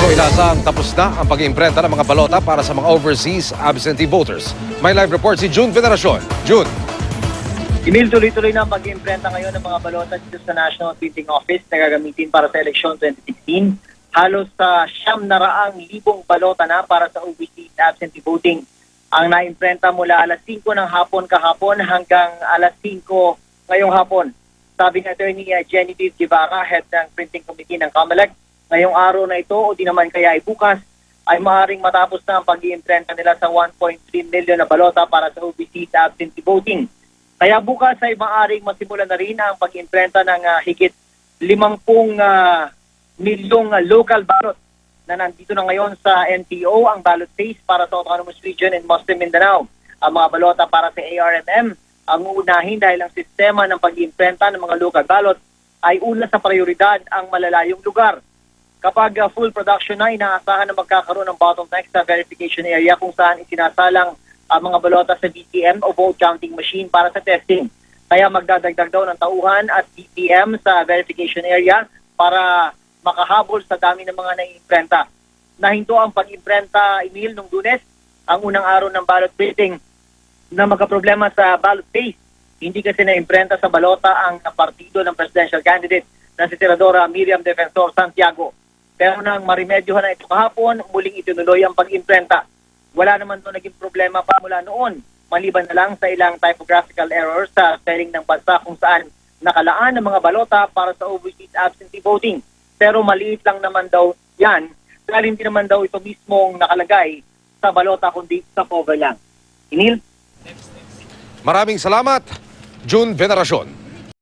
So inasang tapos na ang pag-iimprenta ng mga balota para sa mga overseas absentee voters. May live report si June Veneracion. June. Emil, tuloy-tuloy na ang pag-iimprenta ngayon ng mga balota dito sa National Printing Office na gagamitin para sa eleksyon 2016. Halos sa 900,000 balota na para sa overseas absentee voting ang naimprenta mula alas 5 ng hapon kahapon hanggang alas 5 ngayong hapon. Sabi ng Attorney Genevieve Guevara, head ng printing committee ng COMELEC, ngayong araw na ito o di naman kaya ay bukas ay maaaring matapos na ang pag-iimprenta nila sa 1.3 million na balota para sa overseas absentee voting. Kaya bukas ay maaaring masimulan na rin ang pag-iimprenta ng higit 50 milyong local ballot na nandito na ngayon sa NPO ang ballot phase para sa Autonomous Region in Muslim Mindanao. Ang mga balota para sa ARMM ang uunahin dahil ang sistema ng pag-iimprenta ng mga local ballot ay una sa prioridad ang malalayong lugar. Kapag full production na, inaasahan na magkakaroon ng bottleneck sa verification area kung saan isinasalang ang mga balota sa BPM o vote counting machine para sa testing. Kaya magdadagdag daw ng tauhan at BPM sa verification area para makahabol sa dami ng mga naiimprenta. Nahinto ang pag-imprenta, Emil, nung Lunes, ang unang araw ng ballot printing na magkaproblema sa ballot phase. Hindi kasi naimprenta sa balota ang partido ng presidential candidate na si Senadora Miriam Defensor Santiago. Pero nang marimedyohan na ito kahapon, muling itinuloy ang pag-imprenta. Wala naman doon naging problema pa mula noon, maliban na lang sa ilang typographical errors sa spelling ng bansa kung saan nakalaan ng mga balota para sa overseas absentee voting. Pero maliit lang naman daw yan dahil hindi naman daw ito mismong nakalagay sa balota kundi sa cover lang. Inil? Maraming salamat, June Veneracion.